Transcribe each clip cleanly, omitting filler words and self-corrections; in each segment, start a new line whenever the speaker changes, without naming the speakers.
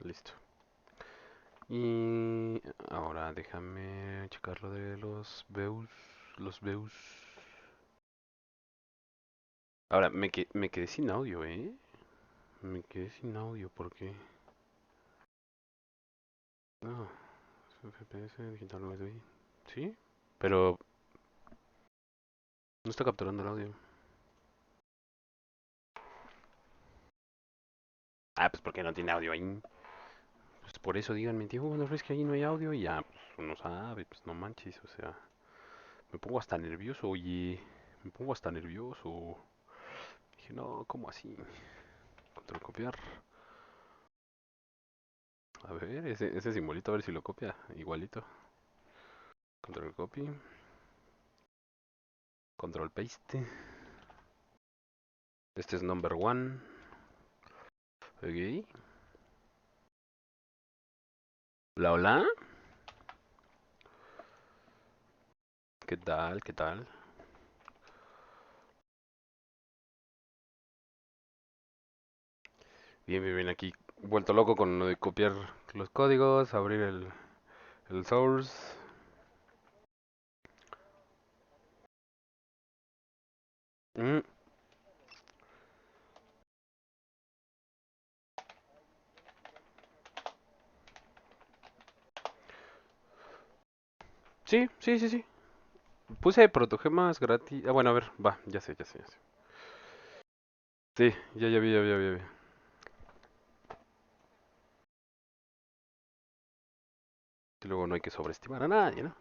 Listo. Y ahora déjame checar lo de los veus. Los veus. Ahora, me quedé sin audio, ¿eh? Me quedé sin audio, ¿por qué? No, FPS digital no es. ¿Sí? Pero no está capturando el audio. Ah, pues porque no tiene audio ahí. Pues por eso díganme, tío, bueno, es que ahí no hay audio y ya, pues uno sabe, pues no manches, o sea, me pongo hasta nervioso, oye, me pongo hasta nervioso. Dije, no, ¿cómo así? Control copiar. A ver, ese simbolito, a ver si lo copia, igualito. Control copy, control paste. Este es number one. Ok. Hola, hola. ¿Qué tal? ¿Qué tal? Bien, bien, bien. Aquí vuelto loco con lo de copiar los códigos, abrir el source. Mm, sí, sí, sí, sí. Puse protogemas gratis. Ah, bueno, a ver, va, ya sé, ya sé, ya sé. Sí, ya vi, ya vi, ya vi, ya vi. Y luego no hay que sobreestimar a nadie, ¿no?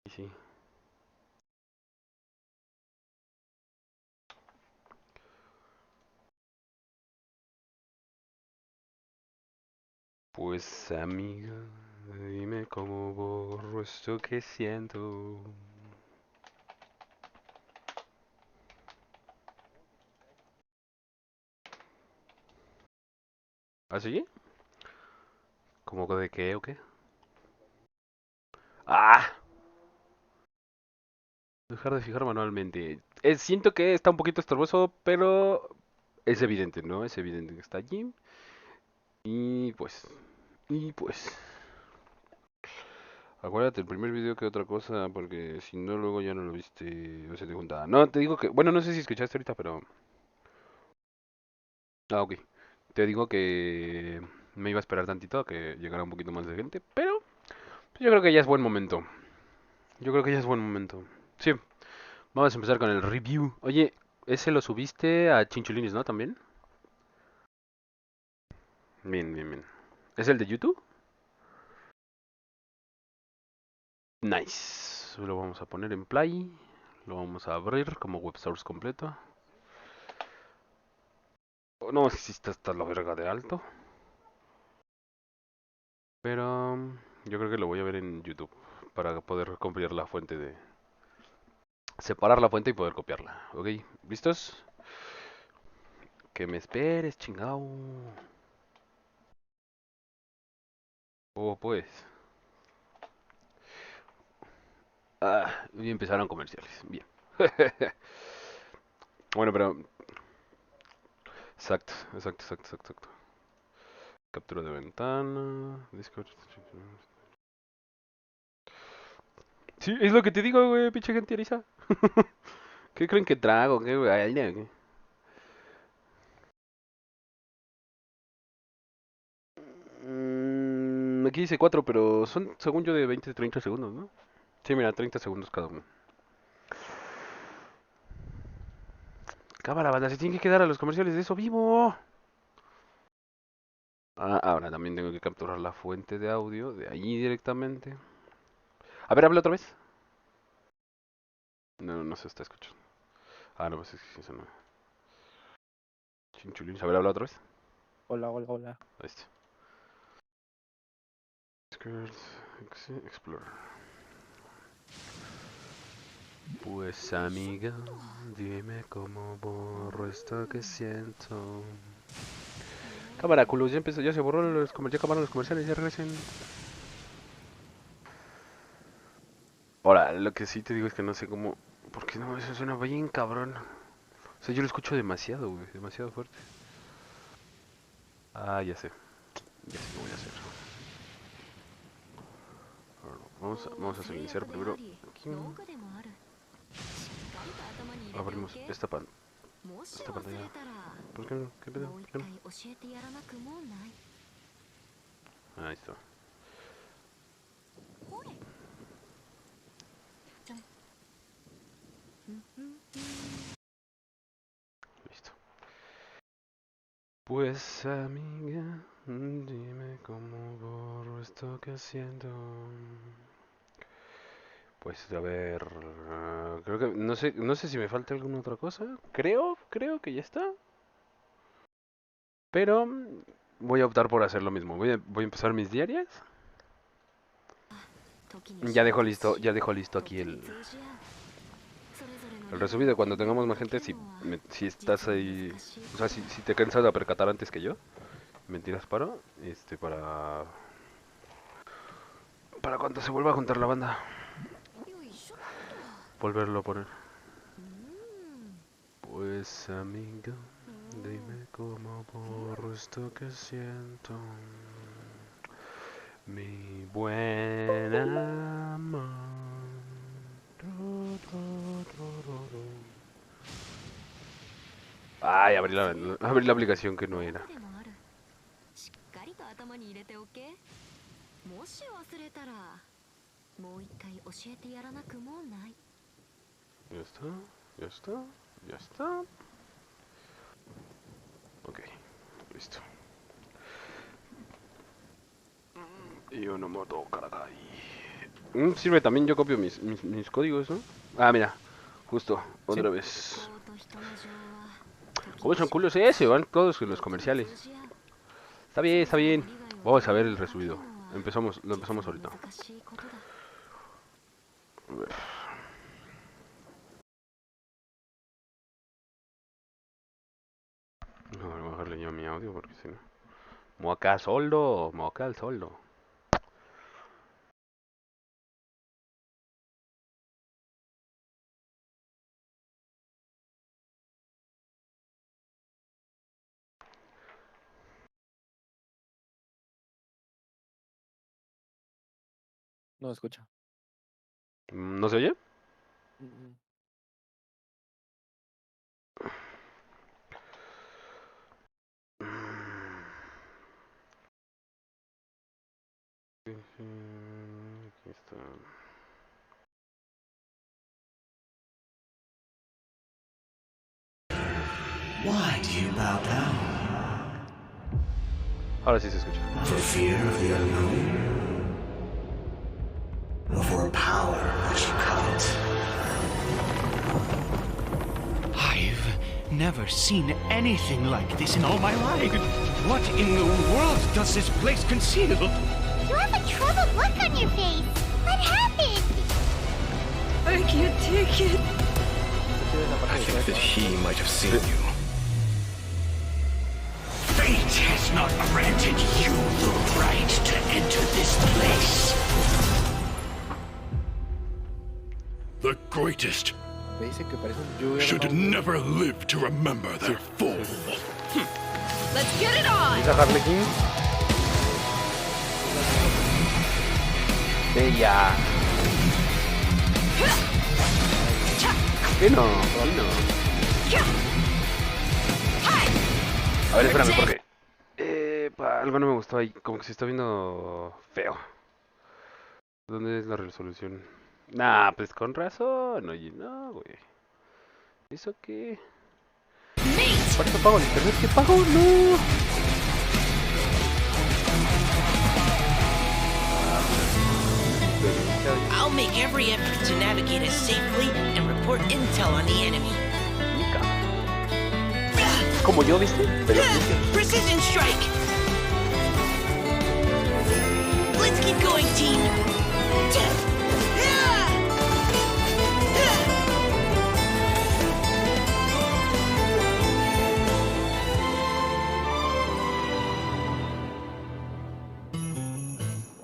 Sí, sí. Pues amiga, dime cómo borro esto que siento. ¿Ah, sí? ¿Cómo de qué o qué? ¡Ah! Dejar de fijar manualmente. Siento que está un poquito estorboso, pero es evidente, ¿no? Es evidente que está allí. Y pues, y pues. Acuérdate el primer video que otra cosa, porque si no luego ya no lo viste o se te junta. No, te digo que, bueno, no sé si escuchaste ahorita, pero... Ah, ok. Te digo que me iba a esperar tantito a que llegara un poquito más de gente, pero pues, yo creo que ya es buen momento. Yo creo que ya es buen momento. Sí, vamos a empezar con el review. Oye, ese lo subiste a Chinchulines, ¿no? También. Bien, bien, bien. ¿Es el de YouTube? Nice. Lo vamos a poner en play. Lo vamos a abrir como web source completo. Oh, no sé si está hasta la verga de alto. Pero yo creo que lo voy a ver en YouTube para poder copiar la fuente de... Separar la fuente y poder copiarla. ¿Ok? ¿Listos? Que me esperes, chingao. Oh, pues. Ah, y empezaron comerciales. Bien. Bueno, pero... Exacto, exacto, exacto, exacto, exacto. Captura de ventana. Discord. Sí, es lo que te digo, güey, pinche gente eriza. ¿Qué creen que trago? ¿Qué, güey? Ay, ¿qué? Aquí dice 4, pero son, según yo, de 20 a 30 segundos, ¿no? Sí, mira, 30 segundos cada uno. Cámara, banda, se tiene que quedar a los comerciales de eso vivo. Ah, ahora también tengo que capturar la fuente de audio de allí directamente. A ver, habla otra vez. No, no se está escuchando. Ah, no, pues es que eso no. Chinchulín. A ver, habla otra vez.
Hola, hola, hola.
Ahí está. Discord, Explorer. Pues amiga, dime cómo borro esto que siento. Cámara, culos, ya empezó, ya se borró los comerciales, ya acabaron los comerciales, ya regresen. Ahora, lo que sí te digo es que no sé cómo Porque no, eso suena bien cabrón. O sea, yo lo escucho demasiado, güey. Demasiado fuerte. Ah, ya sé. Ya sé qué voy a hacer. Vamos a silenciar primero. Aquí. Abrimos esta pantalla. ¿Por qué no? ¿Qué pedo? ¿Por qué no? Ahí está. Listo. Pues amiga, dime cómo borro esto que siento. Pues a ver, creo que no sé si me falta alguna otra cosa. Creo que ya está. Pero voy a optar por hacer lo mismo. Voy a empezar mis diarias. Ya dejo listo aquí el resubido. Cuando tengamos más gente, si estás ahí, o sea, si te cansas de percatar antes que yo, me tiras paro, para cuando se vuelva a juntar la banda, volverlo a poner. Pues amigo, dime cómo borro esto que siento. Mi buen amor. Ay, abrí la aplicación que no era. Ya está, ya está, ya está. Ok, listo. Y uno moto caray. Sirve también, yo copio mis códigos, ¿no? Ah, mira, justo, otra vez. ¿Cómo son culos ese? Van todos los comerciales. Está bien, está bien. Vamos a ver el resubido. Lo empezamos ahorita. A ver. No, voy a bajarle yo mi audio porque si no. Moca soldo, moca al soldo.
No escucha.
¿No se oye?
Mm,
Aquí está.
Why do you bow down?
Ahora sí se escucha.
For fear of the unknown? Or for a power that you covet?
I've never seen anything like this in all my life. What in the world does this place conceal?
You have a troubled look on your face. What happened?
I can't take it.
I think that he might have seen you. Fate has not granted you the right to enter this place. The greatest
dice que parece un lluvia.
should never live to remember their fall.
Let's get it on.
¿Esa Harlequin? Bella. Vino. A ver, espérame, ¿por qué? Algo no me gustó ahí, como que se está viendo feo. ¿Dónde es la resolución? Nah, pues con razón, oye, no, güey. ¿Eso qué? ¿Cuánto pago el internet? ¿Qué pago? No.
I'll make every effort to navigate us safely and report intel on the enemy.
Como yo, ¿viste? Pero
Precision strike! Let's keep going, team!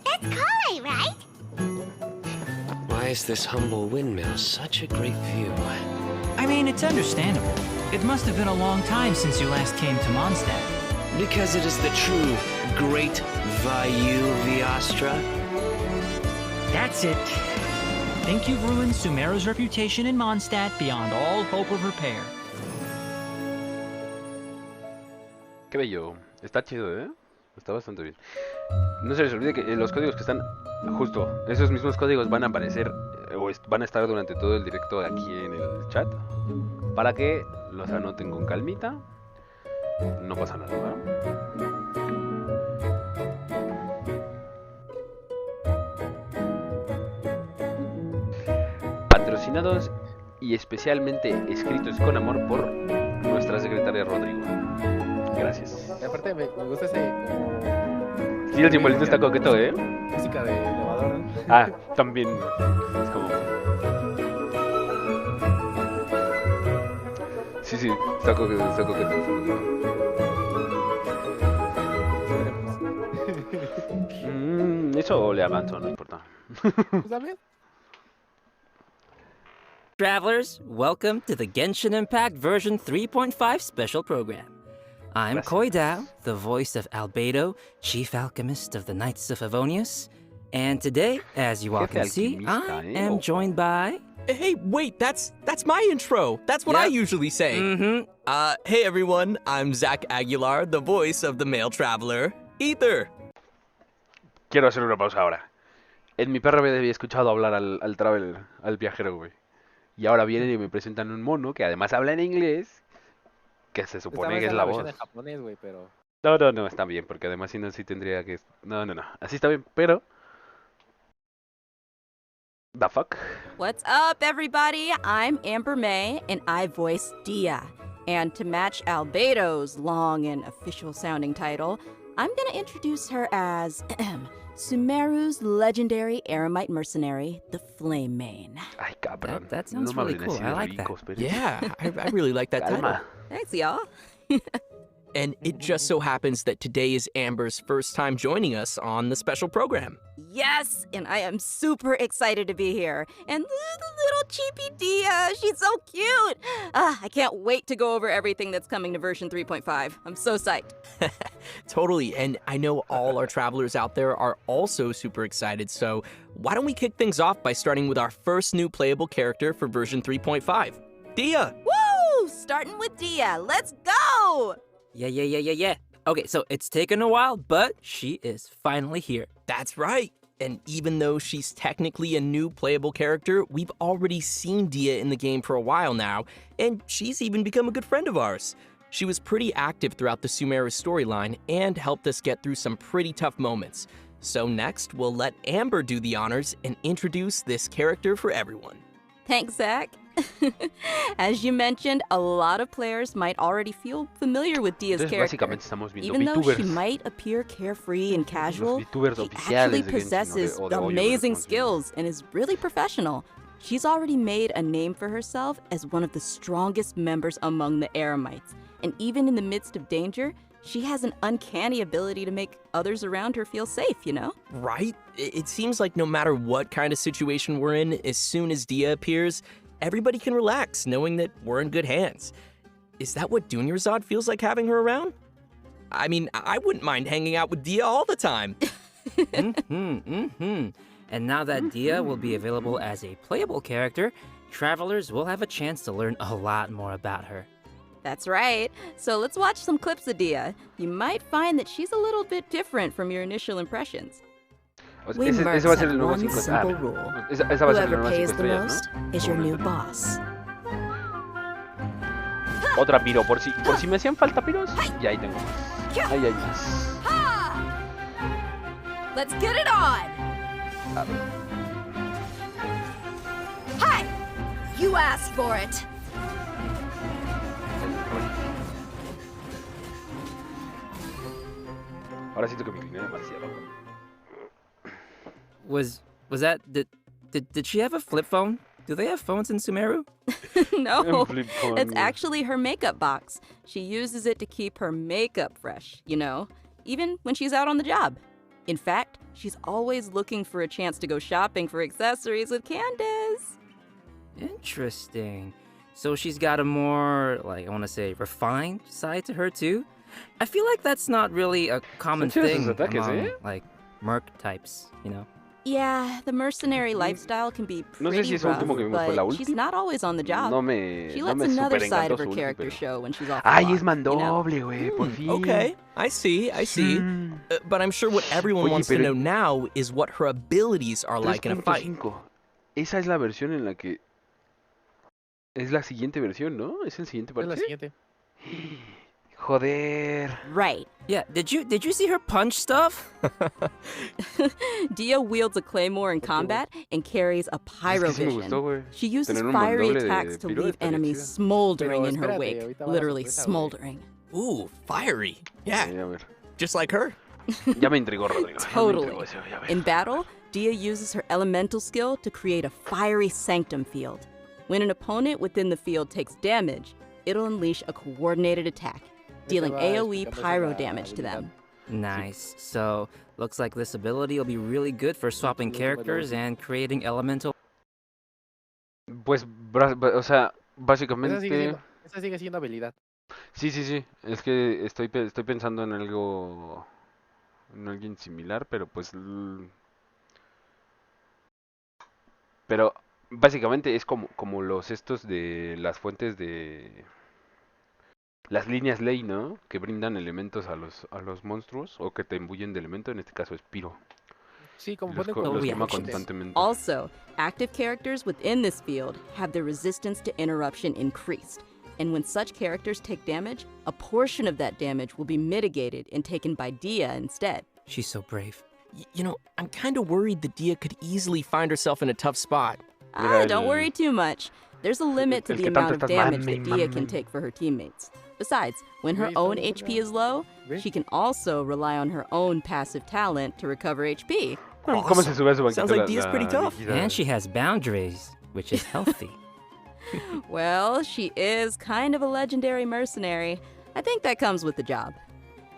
That's Kale, right?
is this humble windmill such a great view?
I mean, it's understandable. It must have been a long time since you last came to Mondstadt.
Because it is the true Great Vayu Viastra?
That's it. Think you've ruined Sumeru's reputation in Mondstadt beyond all hope of repair.
Qué bello. Está chido, ¿eh? Está bastante bien. No se les olvide que los códigos que están justo, esos mismos códigos van a aparecer van a estar durante todo el directo aquí en el chat para que los anoten con calmita. No pasa nada, ¿verdad? Patrocinados y especialmente escritos con amor por nuestra secretaria Rodrigo. Gracias.
Y aparte me gusta ese como...
Sí, el simbolito está coqueto, ¿eh?
Música de elevador, ¿no?
Ah, también. Es como... Sí, está coqueto, está coqueto. Eso le avanzo, no importa.
Travelers, welcome to the Genshin Impact version 3.5 special program. I'm Koidao, the voice of Albedo, chief alchemist of the Knights of Favonius. And today, as you all can see, I am joined by...
Hey, wait, that's my intro. That's what I usually say. Hey everyone, I'm Zach Aguilar, the voice of the male traveler, Ether.
Quiero hacer una pausa ahora. En mi PRB había escuchado hablar al traveler, al viajero, güey. Y ahora vienen y me presentan un mono que además habla en inglés, que se supone que es la voz.
En japonés, güey, pero...
No, está bien, porque además si no, sí tendría que... No. Así está bien, pero... The fuck?
What's up, everybody? I'm Amber May, and I voice Dia. And to match Albedo's long and official-sounding title, I'm gonna introduce her as Sumeru's legendary Eremite mercenary, the Flame Mane.
Ay, cabrón.
That sounds really cool. I like that.
Yeah, I really like that title.
Thanks, y'all.
And it just so happens that today is Amber's first time joining us on the special program.
Yes, and I am super excited to be here. And the little cheapy Dia, she's so cute. I can't wait to go over everything that's coming to version 3.5. I'm so psyched.
Totally, and I know all our travelers out there are also super excited, so why don't we kick things off by starting with our first new playable character for version 3.5, Dia.
Woo! Starting with Dia. Let's go!
Yeah. Okay, so it's taken a while, but she is finally here.
That's right. And even though she's technically a new playable character, we've already seen Dia in the game for a while now, and she's even become a good friend of ours. She was pretty active throughout the Sumeru storyline and helped us get through some pretty tough moments. So next, we'll let Amber do the honors and introduce this character for everyone.
Thanks, Zach. As you mentioned, a lot of players might already feel familiar with Dia's character. Even though she might appear carefree and casual, she actually possesses amazing skills and is really professional. She's already made a name for herself as one of the strongest members among the Eremites. And even in the midst of danger, she has an uncanny ability to make others around her feel safe, you know?
Right? It seems like no matter what kind of situation we're in, as soon as Dia appears, everybody can relax knowing that we're in good hands. Is that what Dunyarzad feels like having her around? I mean, I wouldn't mind hanging out with Dia all the time.
And now that Dia will be available as a playable character, travelers will have a chance to learn a lot more about her.
That's right. So let's watch some clips of Dia. You might find that she's a little bit different from your initial impressions.
We mercs have one simple rule. Whoever pays the most is your new boss.
Otra piro, por si me hacían falta piros, ya ahí tengo más. Ahí hay más.
Let's get it on! Hi! You asked for it!
Ahora siento que me incliné demasiado.
Was that did she have a flip phone? Do they have phones in Sumeru?
No, it's actually her makeup box. She uses it to keep her makeup fresh, you know, even when she's out on the job. In fact, she's always looking for a chance to go shopping for accessories with Candace.
Interesting. So she's got a more, like, I want to say, refined side to her, too? I feel like that's not really a common thing among, like, merc types, you know?
Yeah, the mercenary lifestyle can be pretty rough, but she's not always on the job. She lets another side of her character show when she's off the
Ay, es
clock,
mandoble, güey, por fin.
Okay, I see. But I'm sure what everyone wants to know now is what her abilities are like in a fight.
3.5. Esa es la versión en la que... Es la siguiente versión, ¿no? ¿Es el siguiente parche?
Es la siguiente.
Joder.
Right.
Yeah, did you see her punch stuff?
Dia wields a claymore in combat and carries a pyrovision. She uses fiery attacks to leave enemies smoldering in her wake, literally smoldering.
Ooh, fiery. Yeah, just like her.
Ya me intrigó, Rodrigo.
Totally. In battle, Dia uses her elemental skill to create a fiery sanctum field. When an opponent within the field takes damage, it'll unleash a coordinated attack, dealing AoE pyro damage to them.
Nice. So, looks like this ability will be really good for swapping characters and creating elemental...
Pues, o sea, básicamente...
Esa sigue siendo habilidad.
Sí. Es que estoy pensando en algo... En alguien similar, pero pues... Pero básicamente es como los estos de las fuentes de... Las líneas ley, ¿no? Que brindan elementos a los monstruos o que te embullen de elemento, en este caso es Piro.
Sí, como
los quema constantemente.
Also, active characters within this field have their resistance to interruption increased. And when such characters take damage, a portion of that damage will be mitigated and taken by Dia instead.
She's so brave.
You know, I'm kind of worried that Dia could easily find herself in a tough spot.
Don't worry too much. There's a limit to the amount of damage that Dia can take for her teammates. Besides, when her own HP is low, she can also rely on her own passive talent to recover HP.
Awesome. Sounds like Dia's pretty tough.
And she has boundaries, which is healthy.
Well, she is kind of a legendary mercenary. I think that comes with the job.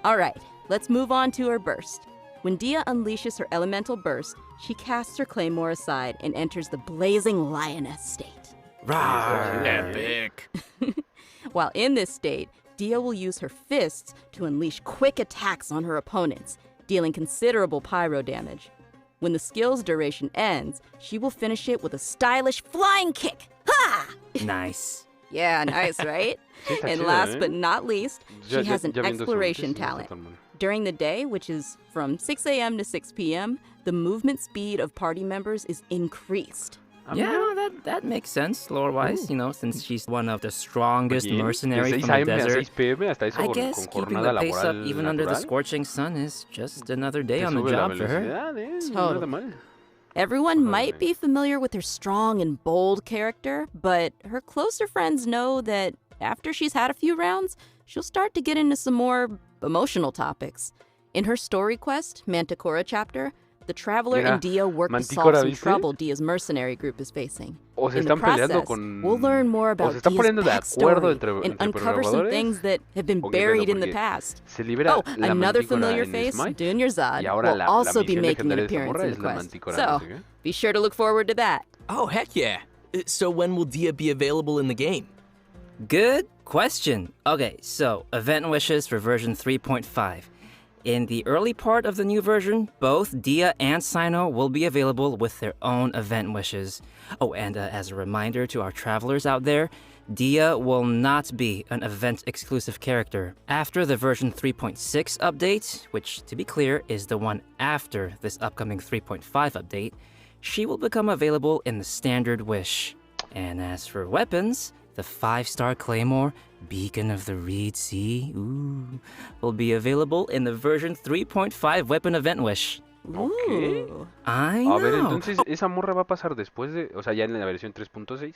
All right, let's move on to her burst. When Dia unleashes her elemental burst, she casts her claymore aside and enters the blazing lioness state.
Rawr, epic.
While in this state, Dia will use her fists to unleash quick attacks on her opponents, dealing considerable pyro damage. When the skill's duration ends, she will finish it with a stylish flying kick. Ha!
Nice.
Yeah, nice, right? And last but not least, she has an exploration talent. During the day, which is from 6 a.m. to 6 p.m., the movement speed of party members is increased.
Yeah, no, that makes sense, lore-wise, you know, since she's one of the strongest mercenaries from the desert. I guess keeping the pace up even under the scorching sun is just another day on the job for her.
Totally. Everyone might be familiar with her strong and bold character, but her closer friends know that after she's had a few rounds, she'll start to get into some more emotional topics. In her story quest, Manticora chapter, the Traveler and Dia work to solve some trouble Dia's mercenary group is facing. In the process, we'll learn more about Dia's backstory and uncover some things that have been buried in the past. Oh, another familiar face, Dunyarzad, will also be making an appearance in the quest. So, be sure to look forward to that.
Oh, heck yeah. So when will Dia be available in the game?
Good question. Okay, so event wishes for version 3.5. In the early part of the new version, both Dia and Cyno will be available with their own event wishes. Oh, and as a reminder to our travelers out there, Dia will not be an event-exclusive character. After the version 3.6 update, which, to be clear, is the one after this upcoming 3.5 update, she will become available in the standard wish. And as for weapons, the 5-star Claymore, Beacon of the Reed Sea, will be available in the version 3.5 weapon event wish.
Okay.
I know.
A ver, entonces esa morra va a pasar después de, o sea, ya en la versión 3.6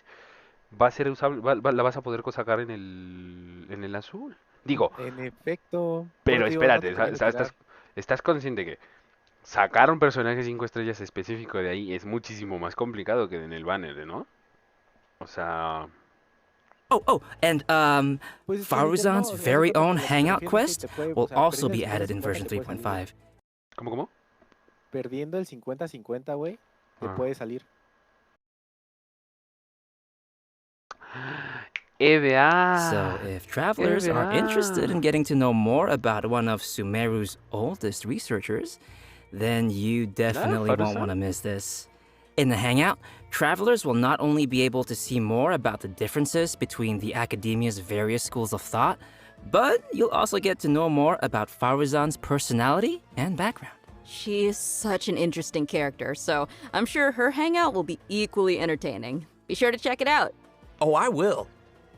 va a ser usable, la vas a poder sacar en el azul. Digo,
en efecto.
Pero espérate, estás consciente que sacar un personaje 5 estrellas específico de ahí es muchísimo más complicado que en el banner, ¿no? O sea...
And Faruzan's very own Hangout quest will also be added in version 3.5.
¿Cómo?
perdiendo el 50-50, güey, te puede salir.
EVA.
So, if travelers are interested in getting to know more about one of Sumeru's oldest researchers, then you definitely won't want to miss this. In the Hangout, travelers will not only be able to see more about the differences between the academia's various schools of thought, but you'll also get to know more about Faruzan's personality and background.
She is such an interesting character, so I'm sure her Hangout will be equally entertaining. Be sure to check it out.
Oh, I will.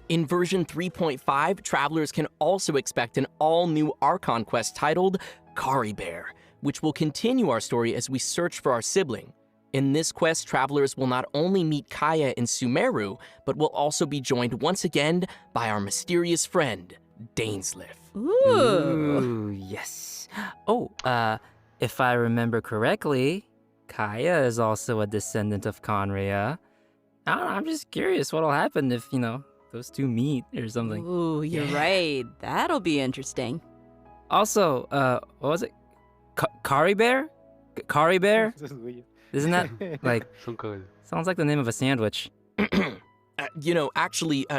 In version 3.5, travelers can also expect an all-new Archon quest titled Kari Bear, which will continue our story as we search for our sibling. In this quest, travelers will not only meet Kaya and Sumeru, but will also be joined once again by our mysterious friend, Dainsliff.
Ooh, yes. Oh, if I remember correctly, Kaya is also a descendant of Conria. I don't know, I'm just curious what'll happen if, those two meet or something.
Ooh, you're right. That'll be interesting.
Also, what was it? Kari Bear? Kari Bear? Isn't that, sounds like the name of a sandwich.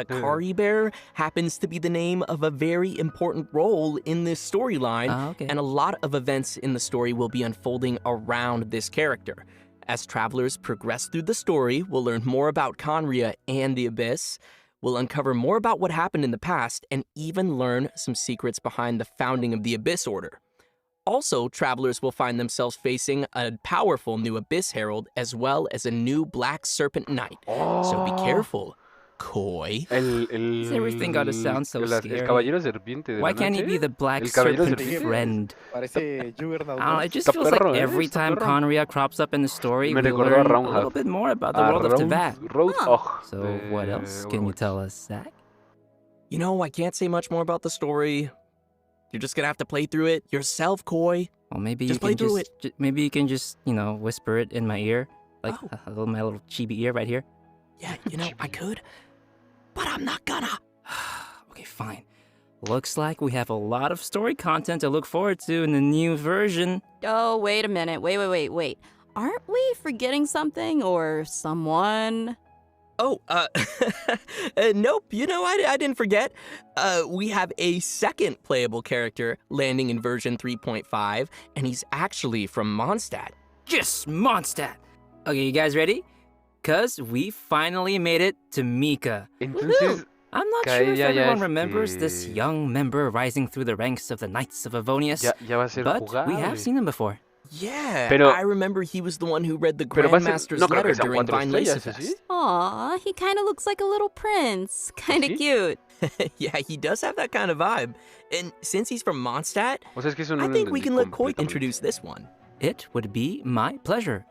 Kari Bear happens to be the name of a very important role in this storyline, and a lot of events in the story will be unfolding around this character. As travelers progress through the story, we'll learn more about Conria and the Abyss. We'll uncover more about what happened in the past and even learn some secrets behind the founding of the Abyss Order. Also, travelers will find themselves facing a powerful new Abyss Herald as well as a new Black Serpent Knight. So be careful, Koi.
Does everything gotta sound so scary?
El caballero serpiente de
Why
la
can't he
noche?
be the Black
El caballero
Serpent
serpiente.
friend?
Parece Juggernaut.
I don't know, it just feels like every time Conria crops up in the story, we learn a little bit more about the world of Teyvat. So what else can you tell us, Zach?
I can't say much more about the story. You're just gonna have to play through it yourself, Koi.
Well, maybe
just
you can maybe you can just, whisper it in my ear, like my little chibi ear right here.
Yeah, I could, but I'm not gonna.
Okay, fine. Looks like we have a lot of story content to look forward to in the new version.
Oh, wait a minute. Wait. Aren't we forgetting something or someone?
Oh, nope. I didn't forget. We have a second playable character landing in version 3.5, and he's actually from Mondstadt.
Yes, Mondstadt! Okay, you guys ready? 'Cause we finally made it to Mika.
Entonces,
I'm not sure if everyone remembers this young member rising through the ranks of the Knights of Avonius,
ya va a ser
but
jugable.
we have seen him before.
Yeah,
Pero,
I remember he was the one who read the Grandmaster's letter during Vine Lacefest.
Aw, he kind of looks like a little prince. Kind of cute.
Yeah, he does have that kind of vibe. And since he's from Mondstadt, I think we can let Koi introduce this one.
It would be my pleasure.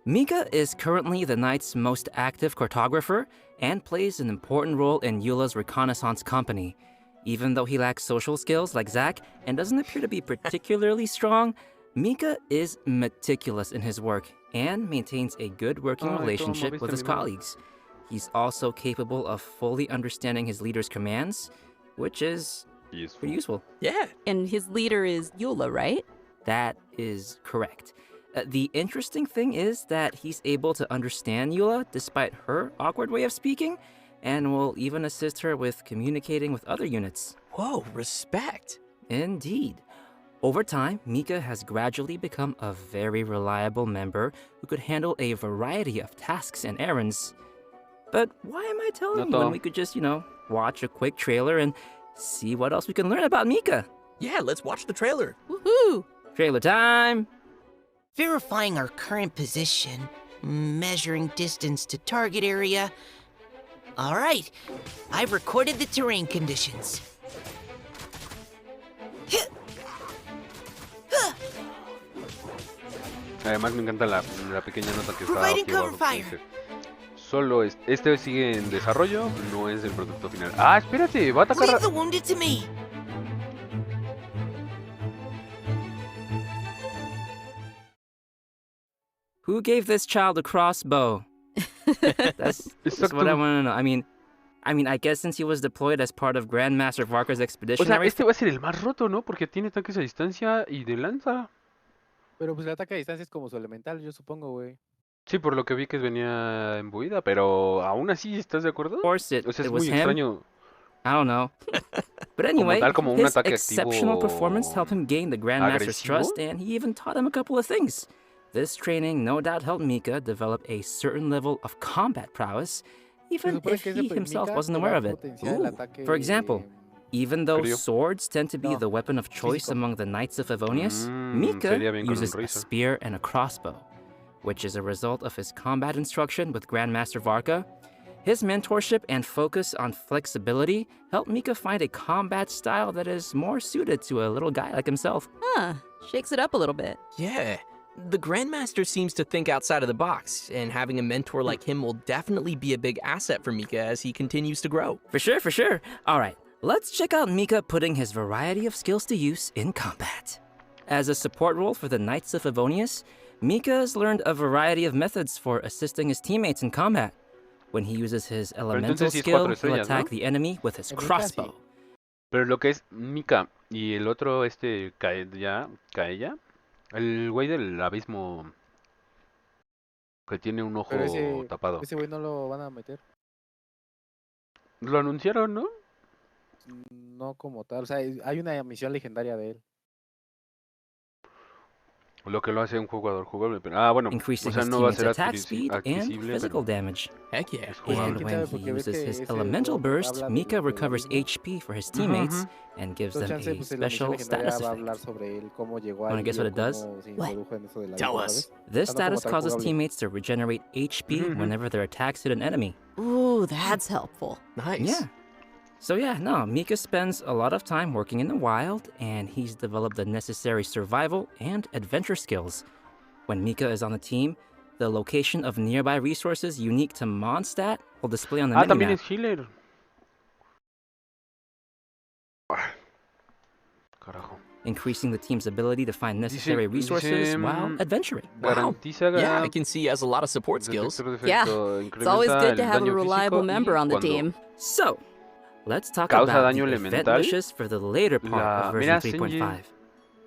Mika is currently the Knight's most active cartographer and plays an important role in Eula's reconnaissance company. Even though he lacks social skills like Zach and doesn't appear to be particularly strong, Mika is meticulous in his work and maintains a good working relationship with his colleagues. He's also capable of fully understanding his leader's commands, which is pretty useful.
Yeah.
And his leader is Eula, right?
That is correct. The interesting thing is that he's able to understand Eula despite her awkward way of speaking, and will even assist her with communicating with other units.
Whoa, respect.
Indeed. Over time, Mika has gradually become a very reliable member who could handle a variety of tasks and errands. But why am I telling you when we could just, watch a quick trailer and see what else we can learn about Mika?
Yeah, let's watch the trailer.
Woohoo!
Trailer time!
Verifying our current position, measuring distance to target area. All right, I've recorded the terrain conditions.
Además me encanta la pequeña nota que está
Providing
aquí
cover
abajo.
fire.
Solo este sigue en desarrollo, no es el producto final. Ah, espérate, va a atacar.
Leave the wounded to me.
Who gave this child a crossbow? That's what I want to know. I mean, I guess since he was deployed as part of Grandmaster Varka's expedition.
O sea, este va a ser el más roto, ¿no? Porque tiene tanques a distancia y de lanza.
Pero pues el ataque a distancia es como su elemental, yo supongo, güey.
Sí, por lo que vi que venía imbuida, pero aún así, ¿estás de acuerdo?
Of course,
O sea,
it
es
was
muy
him.
extraño.
I don't know. But
Como
anyway,
tal, como un
his
ataque
exceptional
activo
performance helped him gain the Grandmaster's
agresivo.
trust, and he even taught him a couple of things. This training no doubt helped Mika develop a certain level of combat prowess, even if he himself wasn't aware of it. For example, even though swords tend to be the weapon of choice among the Knights of Favonius, Mika uses a spear and a crossbow, which is a result of his combat instruction with Grandmaster Varka. His mentorship and focus on flexibility helped Mika find a combat style that is more suited to a little guy like himself.
Huh, shakes it up a little bit.
Yeah, the Grandmaster seems to think outside of the box, and having a mentor like him will definitely be a big asset for Mika as he continues to grow.
For sure, for sure. All right, let's check out Mika putting his variety of skills to use in combat. As a support role for the Knights of Favonius, Mika has learned a variety of methods for assisting his teammates in combat. When he uses his elemental skill, he'll attack the enemy with his crossbow.
Pero lo que es Mika y el otro, Kaeya, el güey del abismo que tiene un ojo tapado.
Ese güey no lo van a meter.
Lo anunciaron, ¿no?
No como tal, o sea, hay una misión legendaria de él.
Lo que lo hace un jugador jugable, pero bueno,
Increasing
o sea,
his
no va a
teammates'
ser
attack speed and physical damage.
Heck yeah.
And when he uses his elemental burst, Mika recovers HP for his teammates and gives them a special status effect. Wanna guess what it does?
Tell us.
This status causes teammates to regenerate HP whenever their attacks hit an enemy.
Ooh, that's helpful.
Nice.
Yeah. So yeah, no, Mika spends a lot of time working in the wild, and he's developed the necessary survival and adventure skills. When Mika is on the team, the location of nearby resources unique to Mondstadt will display on the minimap.
También es healer. Carajo.
Increasing the team's ability to find necessary resources while adventuring.
Wow. Yeah, I can see he has a lot of support skills.
Yeah, it's always good to have a reliable member on the team.
So, let's talk about the event wishes for the later part of version 3.5.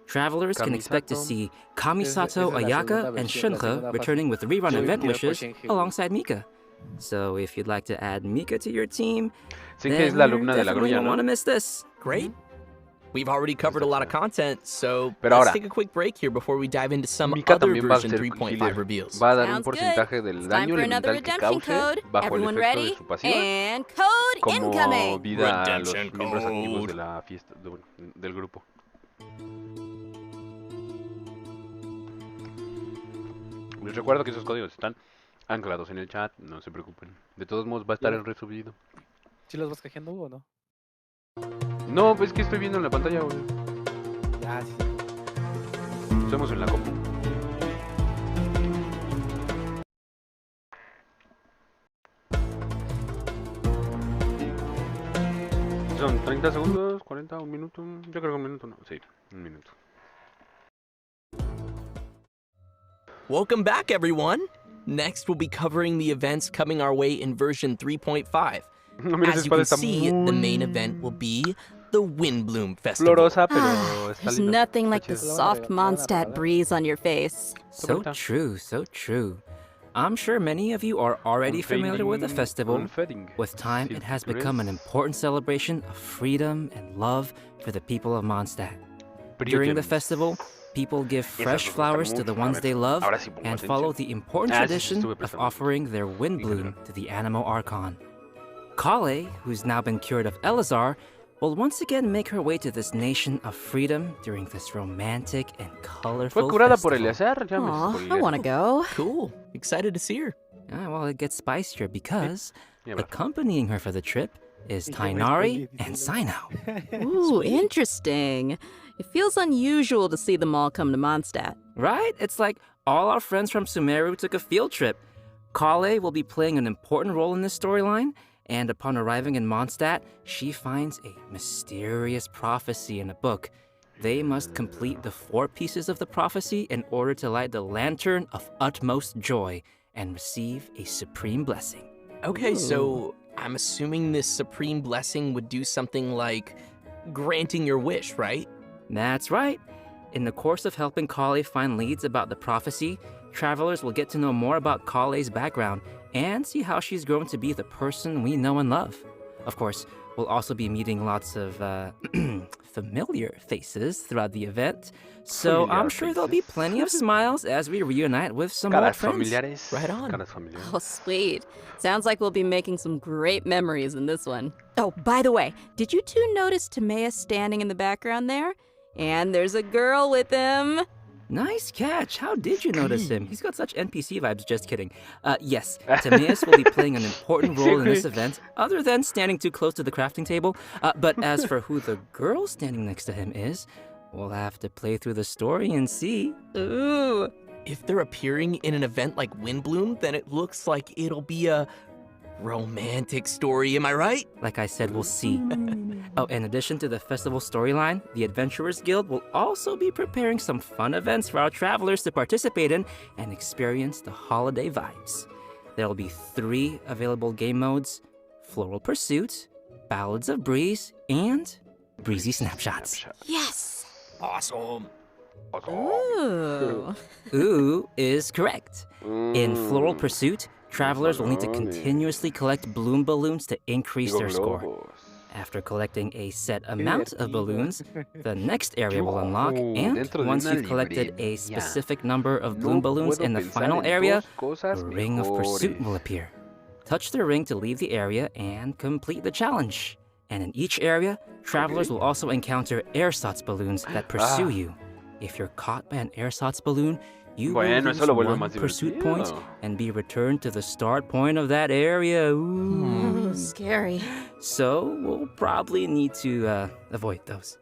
Travelers can expect to see Kamisato Ayaka and Shunhe returning with rerun event wishes alongside Mika. So if you'd like to add Mika to your team, then you definitely don't want to miss this.
Great. We've already covered a lot of content, so let's take a quick break here before we dive into some other version 3.5 reveals.
Va a dar un porcentaje del daño elemental que cause bajo el efecto de su pasiva
and code
como
incoming.
vida a los miembros activos de la fiesta del grupo. Les recuerdo que esos códigos están anclados en el chat, no se preocupen. De todos modos va a estar en resubido.
¿Sí los vas cajeando, Hugo, o no?
No, pues que estoy viendo en la pantalla, güey.
Ya, sí.
Estamos en la compu. Son 30 segundos, 40, un minuto. Yo creo que un minuto no. Sí, un minuto.
Welcome back, everyone. Next, we'll be covering the events coming our way in version 3.5. As you can see, the main event will be the Windbloom Festival.
There's nothing like the soft Mondstadt breeze on your face.
So true, so true. I'm sure many of you are already familiar with the festival. With time, it has become an important celebration of freedom and love for the people of Mondstadt. During the festival, people give fresh flowers to the ones they love and follow the important tradition of offering their Windbloom to the Animal Archon. Kale, who's now been cured of Elazar, will once again make her way to this nation of freedom during this romantic and colorful festival.
Aw, I want to go.
Cool. Excited to see her.
Well, it gets spicier because accompanying her for the trip is Tainari and Sinao.
Ooh, interesting. It feels unusual to see them all come to Mondstadt.
Right? It's like all our friends from Sumeru took a field trip. Kale will be playing an important role in this storyline, and upon arriving in Mondstadt, she finds a mysterious prophecy in a book. They must complete the 4 pieces of the prophecy in order to light the lantern of utmost joy and receive a supreme blessing.
Okay, so I'm assuming this supreme blessing would do something like granting your wish, right?
That's right. In the course of helping Kale find leads about the prophecy, travelers will get to know more about Kale's background and see how she's grown to be the person we know and love. Of course, we'll also be meeting lots of familiar faces throughout the event, so I'm sure there'll be plenty of smiles as we reunite with some old friends.
Right on.
Oh, sweet. Sounds like we'll be making some great memories in this one. Oh, by the way, did you two notice Timaeus standing in the background there? And there's a girl with him.
Nice catch. How did you notice him? He's got such NPC vibes. Just kidding. Yes, Timaeus will be playing an important role in this event, other than standing too close to the crafting table. But as for who the girl standing next to him is, we'll have to play through the story and see.
Ooh.
If they're appearing in an event like Windbloom, then it looks like it'll be a romantic story, am I right?
Like I said, we'll see. Oh, in addition to the festival storyline, the Adventurers Guild will also be preparing some fun events for our travelers to participate in and experience the holiday vibes. There will be 3 available game modes: Floral Pursuit, Ballads of Breeze, and Breezy Snapshots.
Yes!
Awesome.
Ooh.
Ooh is correct. In Floral Pursuit, travelers will need to continuously collect bloom balloons to increase their score. After collecting a set amount of balloons, the next area will unlock, and once you've collected a specific number of bloom balloons in the final area, a Ring of Pursuit will appear. Touch the ring to leave the area and complete the challenge. And in each area, travelers will also encounter ersatz balloons that pursue you. If you're caught by an ersatz balloon, you will lose 1 pursuit point and be returned to the start point of that area. Ooh.
Scary.
So we'll probably need to avoid those.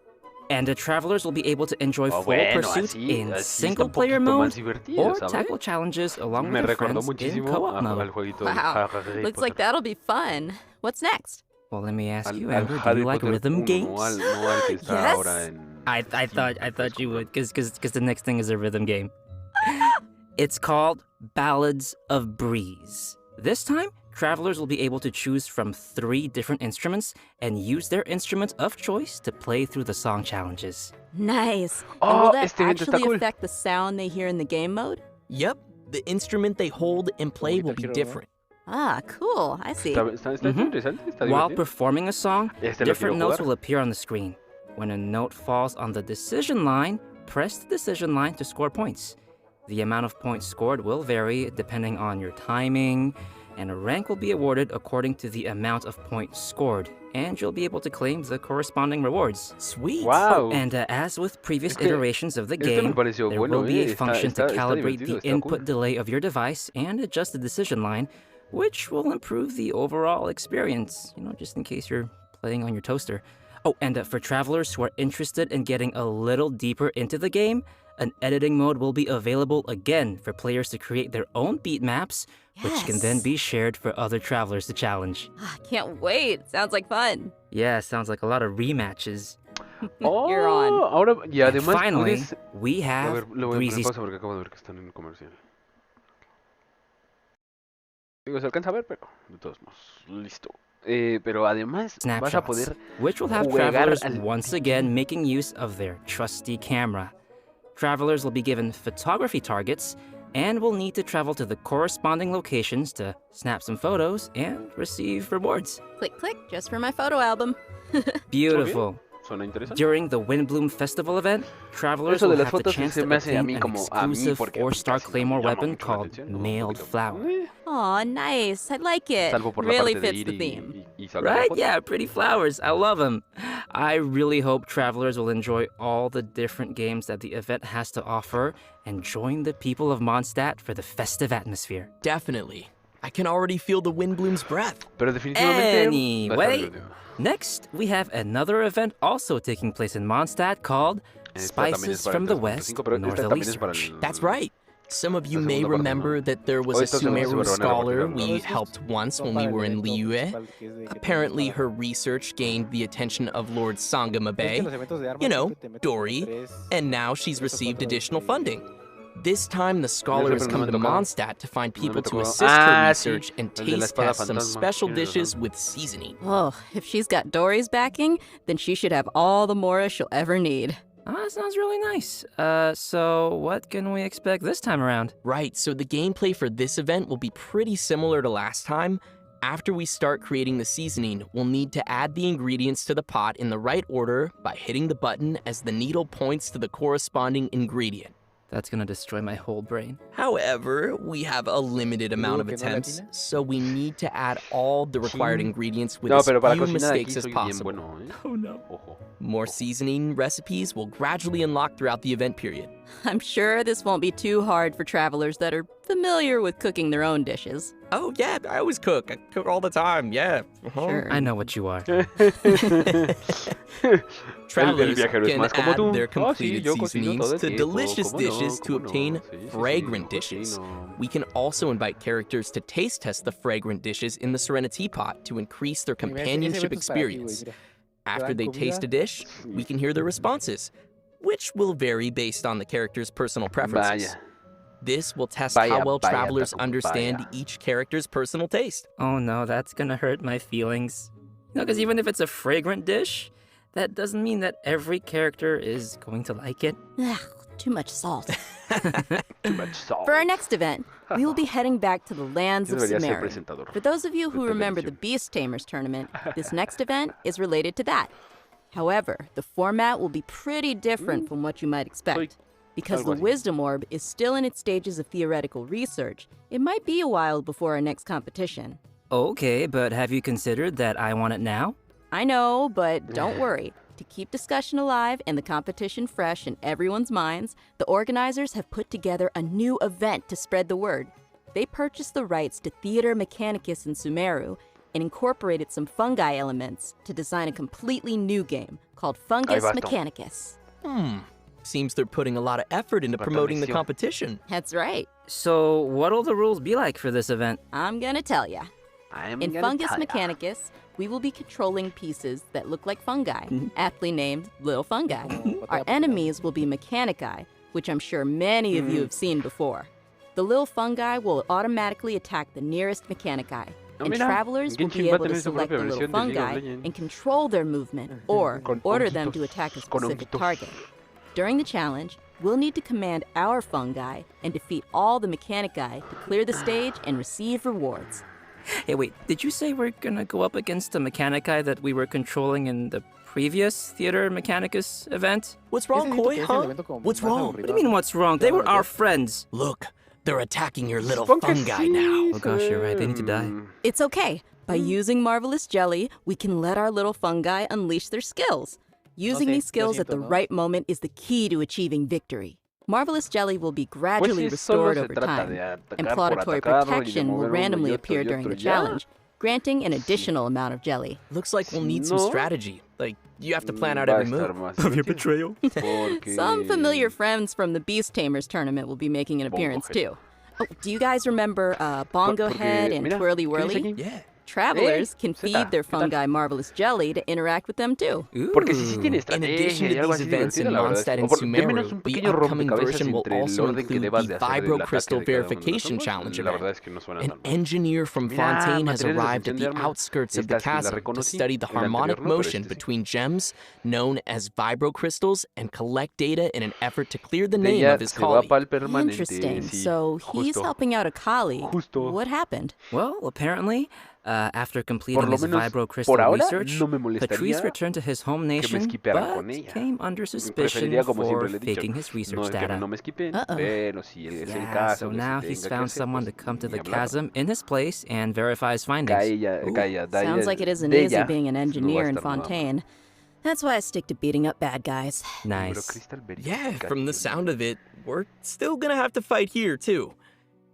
And the travelers will be able to enjoy Floral Pursuit in single-player mode or tackle challenges along with their friends in co-op mode.
Wow, looks like that'll be fun. What's next?
Well, let me ask you, Amber, do you like rhythm games?
Yes.
I thought you would, because the next thing is a rhythm game. It's called Ballads of Breeze. This time, travelers will be able to choose from 3 different instruments and use their instrument of choice to play through the song challenges.
Nice. And will that actually affect the sound they hear in the game mode?
Yep. The instrument they hold and play will be different.
Ah, cool. I see.
While performing a song, different notes will appear on the screen. When a note falls on the decision line, press the decision line to score points. The amount of points scored will vary depending on your timing, and a rank will be awarded according to the amount of points scored, and you'll be able to claim the corresponding rewards.
Sweet!
Wow! And as with previous iterations of the game, there will be a function to calibrate the input delay of your device and adjust the decision line, which will improve the overall experience, just in case you're playing on your toaster. Oh, and for travelers who are interested in getting a little deeper into the game, an editing mode will be available again for players to create their own beat maps, which can then be shared for other travelers to challenge.
Can't wait. Sounds like fun.
Yeah, sounds like a lot of rematches.
You're on.
And finally, we have Breezy.
Se alcanza a ver, pero de todos modos, listo. Pero además vas a poder
which will have travelers once again making use of their trusty camera. Travelers will be given photography targets and will need to travel to the corresponding locations to snap some photos and receive rewards.
Click, click, just for my photo album.
Beautiful. During the Windbloom Festival event, travelers will have the chance to obtain an exclusive 4-star claymore weapon called Mailed Flower.
Aw, nice. I like it. Really fits the theme.
Right? Yeah, pretty flowers. I love them. I really hope travelers will enjoy all the different games that the event has to offer and join the people of Mondstadt for the festive atmosphere.
I can already feel the Windbloom's breath.
Anyway, next we have another event also taking place in Mondstadt called Spices from the West Northerly Search.
That's right. Some of you may remember that there was a Sumeru scholar we helped once when we were in Liyue. Apparently her research gained the attention of Lord Sangamabe, Dory, and now she's received additional funding. This time, the scholar has come to Mondstadt to find people to assist her research and taste test some special dishes with seasoning.
Oh, if she's got Dory's backing, then she should have all the Mora she'll ever need.
That sounds really nice. So what can we expect this time around?
Right, so the gameplay for this event will be pretty similar to last time. After we start creating the seasoning, we'll need to add the ingredients to the pot in the right order by hitting the button as the needle points to the corresponding ingredient.
That's gonna destroy my whole brain.
However, we have a limited amount of attempts, so we need to add all the required ingredients with as few mistakes as possible.
Oh no.
More seasoning recipes will gradually unlock throughout the event period.
I'm sure this won't be too hard for travelers that are familiar with cooking their own dishes.
Oh yeah, I always cook. I cook all the time, yeah.
Sure.
I know what you are.
Travelers can add their completed seasonings to delicious dishes to obtain fragrant dishes. We can also invite characters to taste test the fragrant dishes in the Serenity Pot to increase their companionship experience. After they taste a dish, we can hear their responses, which will vary based on the character's personal preferences. This will test how well travelers understand each character's personal taste.
Oh no, that's gonna hurt my feelings. Because even if it's a fragrant dish, that doesn't mean that every character is going to like it.
Ugh, too much salt.
Too much salt.
For our next event, we will be heading back to the lands of Sumeru. For those of you who remember the Beast Tamers tournament, this next event is related to that. However, the format will be pretty different from what you might expect. Because the Wisdom Orb is still in its stages of theoretical research, it might be a while before our next competition.
Okay, but have you considered that I want it now?
I know, but don't worry. To keep discussion alive and the competition fresh in everyone's minds, the organizers have put together a new event to spread the word. They purchased the rights to Theater Mechanicus in Sumeru and incorporated some fungi elements to design a completely new game called Fungus Mechanicus.
Seems they're putting a lot of effort into promoting the competition.
That's right.
So what'll the rules be like for this event?
I'm gonna tell ya. In Fungus Mechanicus, we will be controlling pieces that look like fungi, aptly named little fungi. Our enemies will be Mechanici, which I'm sure many of you have seen before. The little fungi will automatically attack the nearest Mechanici, and travelers will be able to select the little fungi and control their movement, or order them to attack a specific target. During the challenge, we'll need to command our fungi and defeat all the Mechanici to clear the stage and receive rewards.
Hey, wait, did you say we're gonna go up against the Mechanici that we were controlling in the previous Theater Mechanicus event?
What's wrong, Koi, huh? What's wrong?
What do you mean, what's wrong? They were our friends.
Look, they're attacking your little fungi now.
Oh gosh, you're right, they need to die.
It's okay. By using Marvelous Jelly, we can let our little fungi unleash their skills. Using these skills at the right moment is the key to achieving victory. Marvelous Jelly will be gradually restored over time, and Plauditory Protection will randomly appear during the challenge, granting an additional amount of jelly.
Looks like we'll need some strategy. Like, you have to plan out every move.
Of your betrayal.
Some familiar friends from the Beast Tamers tournament will be making an appearance too. Oh, do you guys remember Bongo Head and Twirly Whirly?
Yeah.
Travelers can feed their fungi Marvelous Jelly to interact with them too.
In addition to these events in Mondstadt and Sumeru, the upcoming version will also include the Vibro Crystal Verification Challenge event. An engineer from Fontaine has arrived at the outskirts of the chasm to study the harmonic motion between gems known as Vibro Crystals and collect data in an effort to clear the name of his colleague.
Interesting. So he's helping out a colleague. What happened?
Well, apparently, after completing his Vibro Crystal research, Patrice returned to his home nation, but came under suspicion for faking his research data. Yeah, so now he's found someone to come to the chasm in his place and verify his findings.
Sounds like it isn't easy being an engineer in Fontaine. That's why I stick to beating up bad guys.
Nice.
Yeah, from the sound of it, we're still gonna have to fight here, too.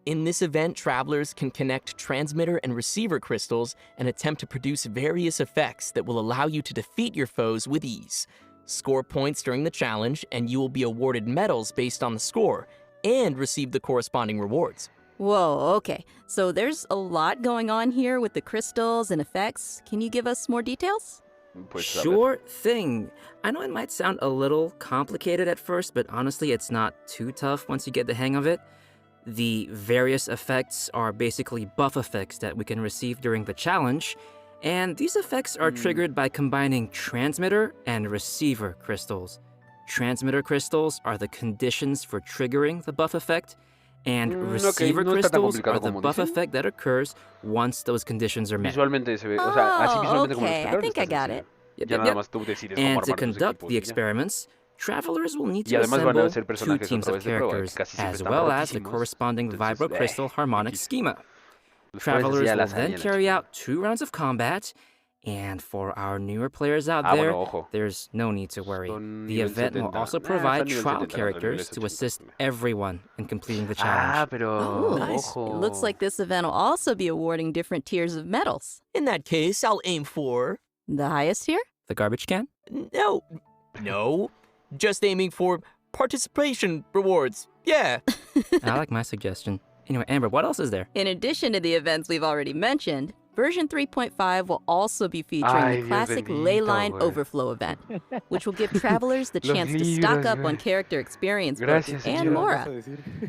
In this event, travelers can connect transmitter and receiver crystals and attempt to produce various effects that will allow you to defeat your foes with ease. Score points during the challenge, and you will be awarded medals based on the score, and receive the corresponding rewards.
Whoa, okay. So there's a lot going on here with the crystals and effects. Can you give us more details?
Sure thing. I know it might sound a little complicated at first, but honestly, it's not too tough once you get the hang of it. The various effects are basically buff effects that we can receive during the challenge, and these effects are triggered by combining transmitter and receiver crystals. Transmitter crystals are the conditions for triggering the buff effect, and receiver crystals are the buff effect that occurs once those conditions are met.
Visualmente se ve, o sea, así visualmente como lo
Okay, I think I got it.
Ya nada más tú decides cómo
And to
armar tus
conduct
equipos
the
y ya.
experiments, travelers will need
Y
to
además van a
assemble
ser
2
personajes
teams
otra
of
vez de prueba, que
characters,
casi siempre
as
están
well as the
rotísimos.
corresponding
Entonces,
vibrocrystal harmonic
X.
schema.
Los
Travelers
pones así a
will
la
then
hazaña, la
carry
chingada.
out 2 rounds of combat, and for our newer players out
Ah,
there,
bueno, ojo.
there's no need to worry.
Son
The
nivel
event will
70.
also
Nah,
provide
son nivel
trial
70, los
characters
niveles
to
80.
assist everyone in completing the
Ah,
challenge.
pero
Oh,
nice.
ojo.
It looks like this event will also be awarding different tiers of medals.
In that case, I'll aim for...
The highest tier?
The garbage can?
No. Just aiming for participation rewards. Yeah.
I like my suggestion. Anyway, Amber, what else is there?
In addition to the events we've already mentioned, version 3.5 will also be featuring
Ay,
the
Dios
classic
bendito,
ley line
güey.
overflow event, which will give travelers the
Los
chance to stock
libros,
up on
güey.
character experience books
Gracias,
and
señor.
more.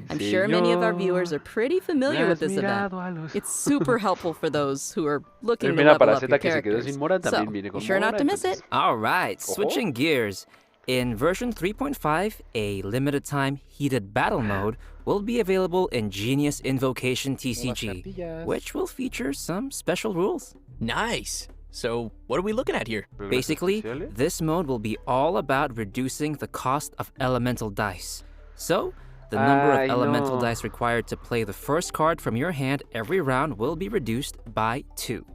I'm sure many of our
Señor,
viewers are pretty familiar
me
with
has
this event.
mirado a los
It's super helpful for those who are looking to
Mira,
level
para
up your
Z que se quedó
characters.
sin mora,
So,
también viene
be
con
sure not
mora,
to miss
entonces-
it.
All right,
Ojo.
switching gears. In version 3.5, a limited time heated battle mode will be available in Genius Invocation TCG, which will feature some special rules.
Nice. So, what are we looking at here?
Basically, this mode will be all about reducing the cost of elemental dice. So, the number of
Ay,
elemental
no.
dice required to play the first card from your hand every round will be reduced by 2.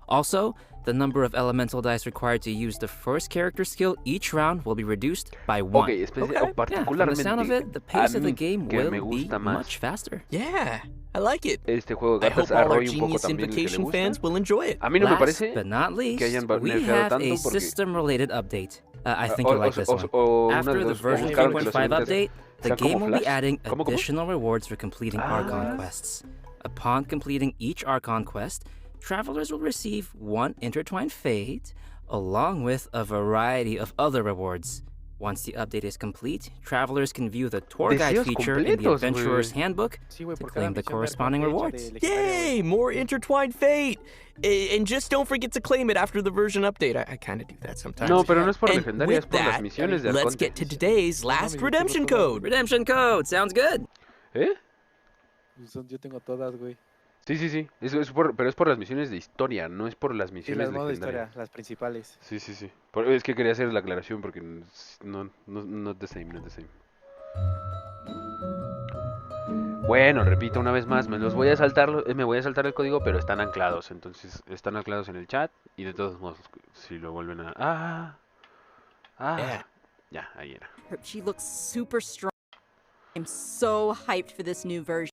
Also, the number of elemental dice required to use the first character skill each round will be reduced by 1.
Ok,
Yeah, from the
particularmente
sound of it, the
a
pace of the
mí
game
que me
will be
gusta más
much faster.
Yeah, I like it.
este juego de
I
cartas
hope
a
all our
Roy un poco
Genius
también el que le
Invocation
gusta.
fans will enjoy it.
A mí no me
Last
parece
but not least,
que hayan
we
nerfeado
have
tanto
a
porque
system-related update. I think you'll like this one.
una
After
de
the
dos, o
version
buscaron que los
3.5
eventos
update, the
sean como
game will be
Flash.
adding
¿Cómo?
additional rewards for completing Archon quests. Upon completing each Archon quest, travelers will receive 1 intertwined fate, along with a variety of other rewards. Once the update is complete, travelers can view the tour guide
Deseos
feature in the
completos,
Adventurer's
güey.
Handbook
Sí, güey,
to
por cada
claim the
misión ver
corresponding
hecha
rewards.
del legendario,
Yay! More intertwined fate! And just don't forget to claim it after the version update. I kind of do that sometimes.
No, pero no es por
And
legendaria, es
with
por las
that,
misiones de
let's
Arconte.
get to today's last redemption code.
Redemption code, sounds good.
¿Eh?
Yo tengo todas, güey.
Sí, sí, sí. Pero es por las misiones de historia, no es por las
Sí,
misiones
las modos de
legendarias.
historia, las principales.
Sí, sí, sí. Es que quería hacer la aclaración porque no, not the same, not the same. Bueno, repito una vez más, me voy a saltar el código, pero están anclados, entonces están anclados en el chat y de todos modos, si lo vuelven a... Ya, ahí era.
She looks super strong. I'm so hyped for this new version.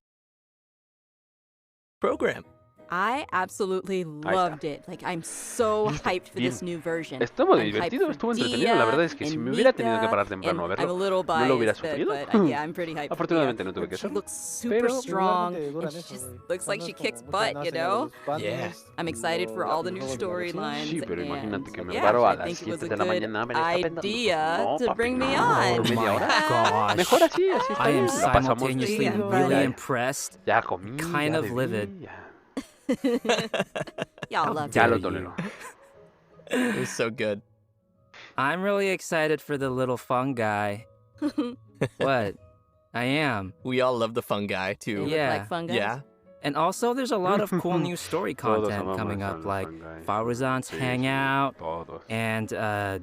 Program.
I absolutely loved it. Like, I'm so hyped for this new version.
Estuvo
I'm hyped
divertido,
for
estuvo entretenido.
Dia
La verdad es que si
and
me hubiera tenido que
Mika,
parar temprano a
and I'm a
verlo,
little
no lo hubiera
biased,
sufrido.
but yeah, I'm pretty hyped.
Afortunadamente
for
no tuve que
She
hacerlo.
looks super
Pero
strong,
Regularmente
and
duran
she
eso,
just
güey.
looks like
No
she
es como
kicks
muchas
butt,
no
you
hacen a
know?
los banners,
Yeah.
I'm excited for all the new
los juegos de
storylines.
Sí, pero
and,
imagínate que me
yeah,
paro a
I
las
think it was
7
a
de la
good
mañana a ver esta penda.
idea
No,
to
papi,
bring me
no,
on.
por media hora.
Gosh.
Mejor así está
I am
bien. La pasamos
simultaneously
bien.
really
Ya,
impressed,
ya comí,
kind
ya
of
bebí,
livid.
ya.
Y'all love
Ya
it.
lo tolero.
It was so good.
I'm really excited for the little fun guy. What? I am.
We all love the fun guy, too.
Yeah.
Like fun guys?
Yeah.
And also, there's a lot of cool new story
Todos
content
amamos
coming
al
up, like
fun guy.
Faruzan's
Sí, sí,
Hangout,
todos.
and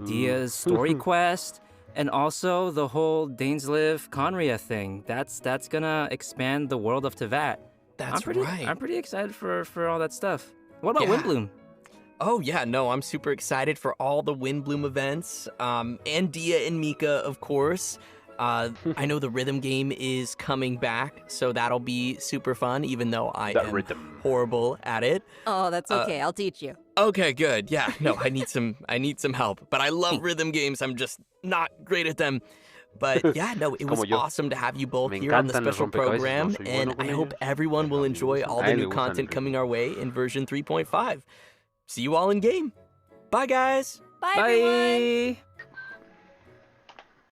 Dia's story quest, and also the whole Dainsliv Conria thing. That's gonna expand the world of Tevat.
That's right.
I'm pretty excited for all that stuff. What about
Yeah.
Windbloom?
Oh, yeah, no, I'm super excited for all the Windbloom events, and Dia and Mika, of course. I know the rhythm game is coming back, so that'll be super fun, even though I am horrible at it.
Oh, that's okay. I'll teach you.
Okay, good. Yeah, no, I need some help. But I love rhythm games. I'm just not great at them. But yeah, no, it was awesome to have you both here on the special program, and I hope everyone will enjoy all the new content coming our way in version 3.5. See you all in game. Bye, guys.
Bye, everyone.